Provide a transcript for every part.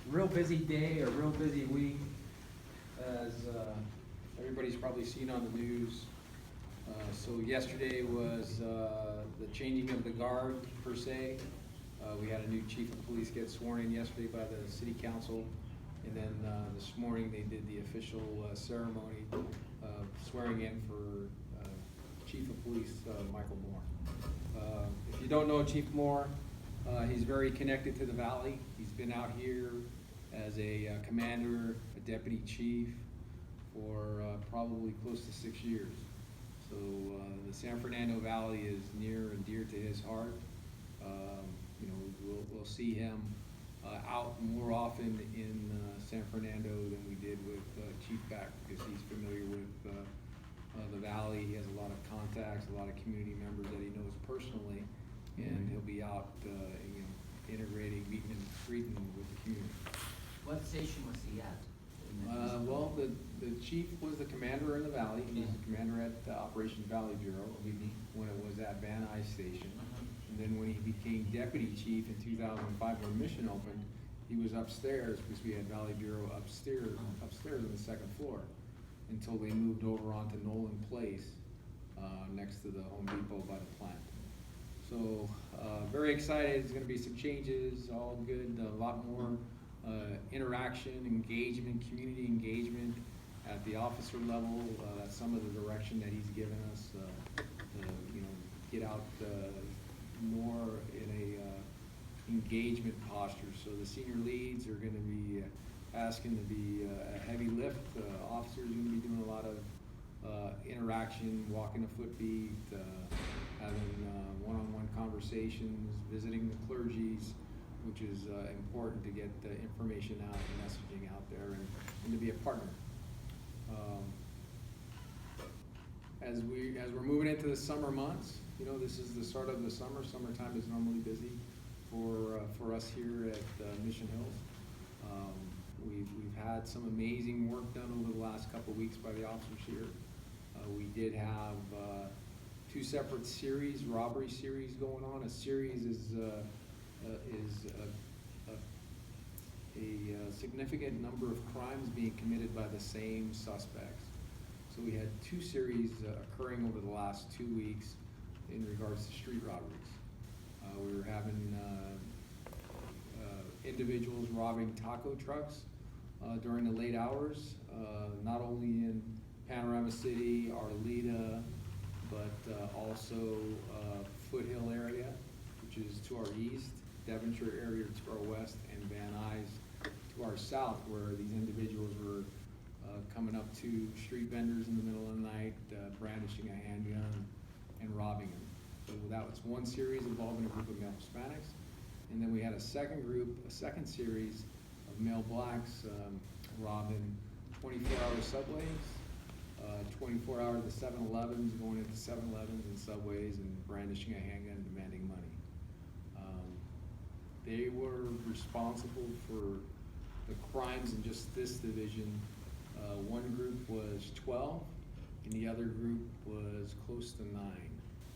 real busy day, a real busy week, as everybody's probably seen on the news. So yesterday was the changing of the guard, per se. We had a new chief of police get sworn in yesterday by the city council. And then this morning they did the official ceremony swearing in for Chief of Police Michael Moore. If you don't know Chief Moore, he's very connected to the Valley. He's been out here as a commander, a deputy chief for probably close to 6 years. So the San Fernando Valley is near and dear to his heart. You know, we'll see him out more often in San Fernando than we did with Chief Beck, because he's familiar with the Valley. He has a lot of contacts, a lot of community members that he knows personally, and he'll be out you know, integrating, meeting and greeting with the community. What station was he at? Well, the chief was the commander in the Valley. He was the commander at the Operations Valley Bureau when it was at Van Nuys Station. And then when he became deputy chief in 2005, when Mission opened, he was upstairs because we had Valley Bureau upstairs on the second floor, until they moved over onto Nolan Place, next to the Home Depot by the plant. So very excited. There's going to be some changes, all good, a lot more interaction, engagement, community engagement at the officer level. That's some of the direction that he's given us to, you know, get out more in a engagement posture. So the senior leads are going to be asking to be a heavy lift. Officers are going to be doing a lot of interaction, walking a foot beat, having one-on-one conversations, visiting the clergies, which is important to get the information out and messaging out there, and to be a partner. As we're moving into the summer months, you know, this is the start of the summer. Summertime is normally busy for us here at Mission Hills. We've had some amazing work done over the last couple of weeks by the officers here. We did have 2 separate series, robbery series going on. A series is a significant number of crimes being committed by the same suspects. So we had 2 series occurring over the last 2 weeks in regards to street robberies. We were having individuals robbing taco trucks during the late hours, not only in Panorama City, Arleta, but also Foothill area, which is to our east, Devonshire area to our west, and Van Nuys to our south, where these individuals were coming up to street vendors in the middle of the night, brandishing a handgun and robbing them. So that was one series involving a group of male Hispanics. And then we had a second series of male blacks robbing 24-hour subways, 24-hour the 7-Elevens, going into 7-Elevens and subways and brandishing a handgun and demanding money. They were responsible for the crimes in just this division. One group was 12, and the other group was close to 9,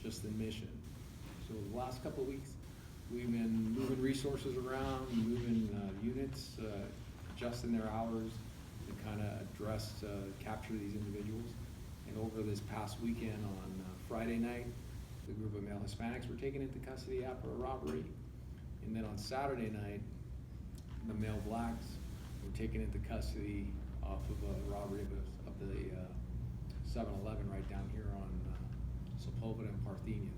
just in Mission. So the last couple of weeks, we've been moving resources around, moving units, adjusting their hours to kind of address, capture these individuals. And over this past weekend on Friday night, the group of male Hispanics were taken into custody after a robbery. And then on Saturday night, the male blacks were taken into custody off of a robbery of the 7-Eleven right down here on Sepulveda and Parthenia.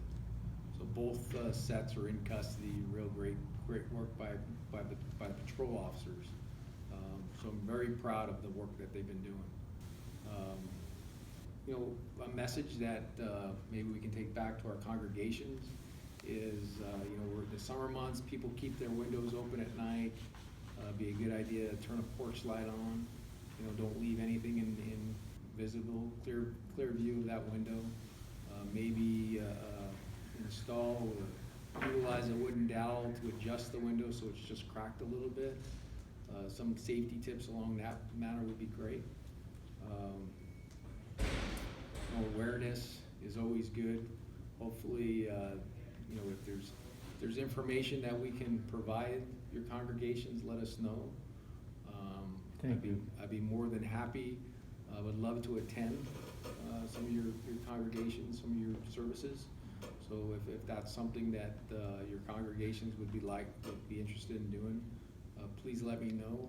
So both sets are in custody. Real great work by patrol officers. So I'm very proud of the work that they've been doing. You know, a message that maybe we can take back to our congregations is, you know, we're the summer months, people keep their windows open at night. Be a good idea to turn a porch light on. You know, don't leave anything in visible, clear view of that window. Maybe install or utilize a wooden dowel to adjust the window so it's just cracked a little bit. Some safety tips along that manner would be great. Awareness is always good. Hopefully, you know, if there's information that we can provide your congregations, let us know. Thank you. I'd be more than happy, I would love to attend, some of your congregations, some of your services. So if that's something that, your congregations would be interested in doing, please let me know.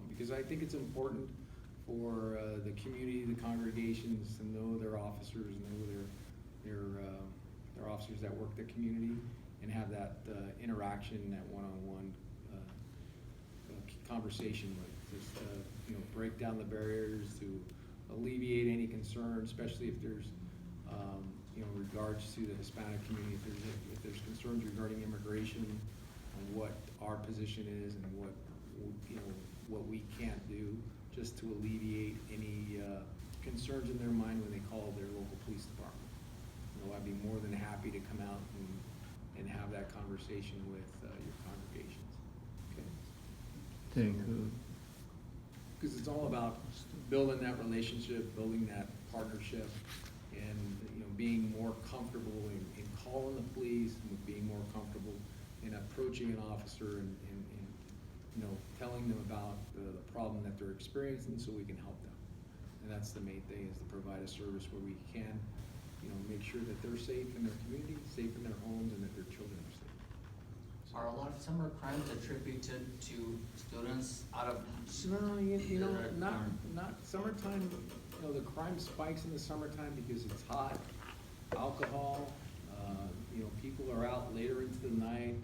Because I think it's important for, the community, the congregations to know their officers, know their officers that work the community, and have that, interaction, that one-on-one, conversation with, just, break down the barriers to alleviate any concern, especially if there's, regards to the Hispanic community, if there's concerns regarding immigration, and what our position is, and what we can't do, just to alleviate any, concerns in their mind when they call their local police department. I'd be more than happy to come out and have that conversation with, your congregations. Okay. Thank you. Because it's all about building that relationship, building that partnership, and, being more comfortable in calling the police, and being more comfortable in approaching an officer and telling them about the problem that they're experiencing so we can help them. And that's the main thing, is to provide a service where we can, make sure that they're safe in their community, safe in their homes, and that their children are safe. Are a lot of summer crimes attributed to students out of? No, not summertime, the crime spikes in the summertime because it's hot, alcohol, people are out later into the night.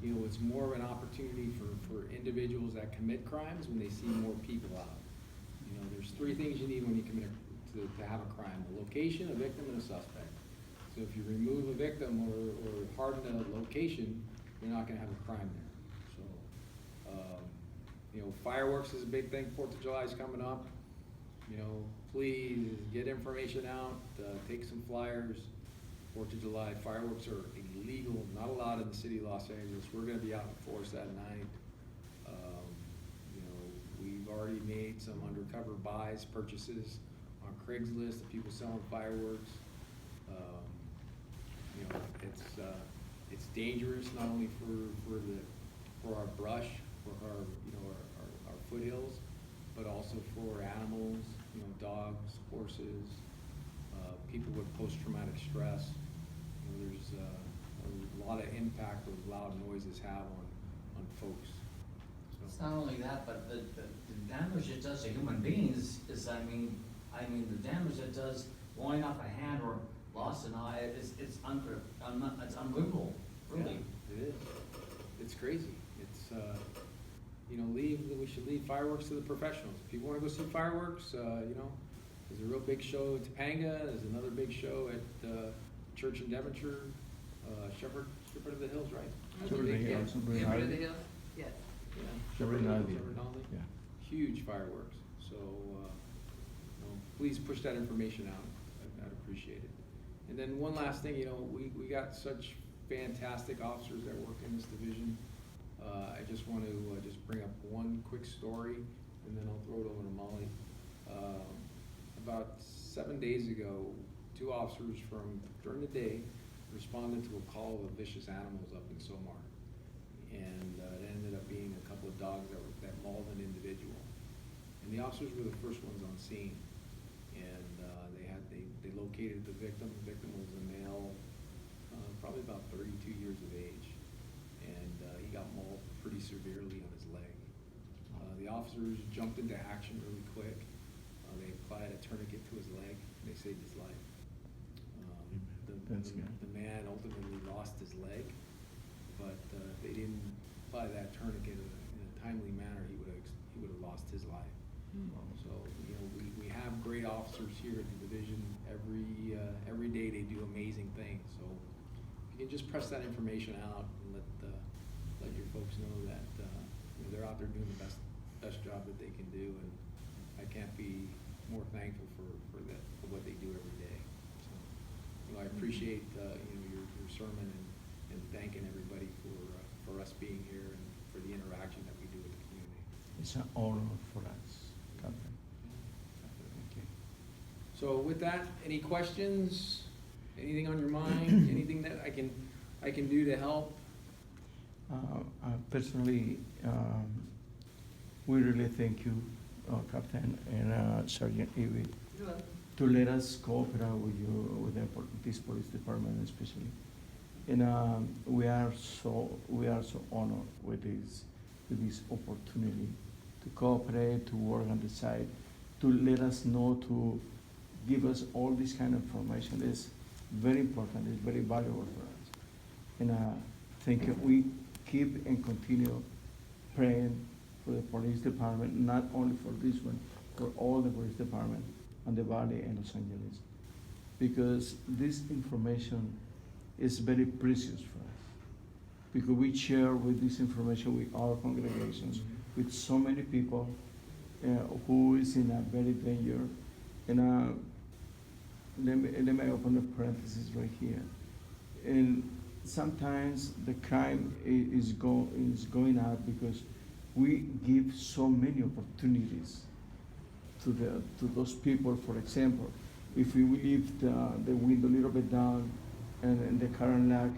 It's more of an opportunity for individuals that commit crimes when they see more people out. There's three things you need when you commit to have a crime: a location, a victim, and a suspect. So if you remove a victim or harden a location, you're not gonna have a crime there. So, fireworks is a big thing. 4th of July is coming up. Please get information out, take some flyers. 4th of July, fireworks are illegal, not allowed in the city of Los Angeles. We're gonna be out in force that night. We've already made some undercover purchases on Craigslist of people selling fireworks. It's dangerous not only for our brush, for our foothills, but also for animals, dogs, horses, people with post-traumatic stress. There's a lot of impact those loud noises have on folks. It's not only that, but the damage it does to human beings is, the damage it does blowing off a hand or loss an eye, it's unbelievable, really. Yeah, it is. It's crazy. It's, we should leave fireworks to the professionals. If people wanna go see fireworks, there's a real big show at Topanga, there's another big show at, Church in Devonshire, Shepherd of the Hills, right? Shepherd of the Hills. Shepherd of the Hills, yes. Yeah. Shepherd of the Nadi. Hills, Shepherd Nadi. Yeah. Huge fireworks, so, please push that information out, I'd appreciate it. And then one last thing, we got such fantastic officers that work in this division. I just want to just bring up one quick story, and then I'll throw it over to Molly. About 7 days ago, 2 officers during the day responded to a call of vicious animals up in Somar. And it ended up being a couple of dogs that mauled an individual. And the officers were the first ones on scene. And they located the victim. The victim was a male, probably about 32 years of age. And he got mauled pretty severely on his leg. The officers jumped into action really quick. They applied a tourniquet to his leg, and they saved his life. The man ultimately lost his leg, but if they didn't apply that tourniquet in a timely manner, he would have lost his life. So we have great officers here at the division. Every day they do amazing things. So if you can just press that information out and let your folks know that they're out there doing the best job that they can do, and I can't be more thankful for what they do every day. So, I appreciate your sermon and thanking everybody for us being here and for the interaction that we do with the community. It's an honor for us, Captain. Thank you. So with that, any questions? Anything on your mind? Anything that I can do to help? Personally, we really thank you, Captain and Sergeant Ivy, to let us cooperate with you, with this police department especially. And we are so honored with this opportunity to cooperate, to work on the side, to let us know, to give us all this kind of information. Is very important, it's very valuable for us. And thank you. We keep and continue praying for the police department, not only for this one, for all the police department on the Valley and Los Angeles. Because this information is very precious for us. Because we share with this information with our congregations, with so many people who is in a very danger. And let me open a parenthesis right here. And sometimes the crime is going up because we give so many opportunities to those people. For example, if we leave the window a little bit down and the current lock,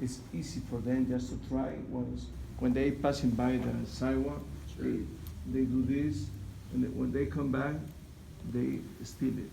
it's easy for them just to try once. When they passing by the sidewalk, they do this, and when they come back, they steal it.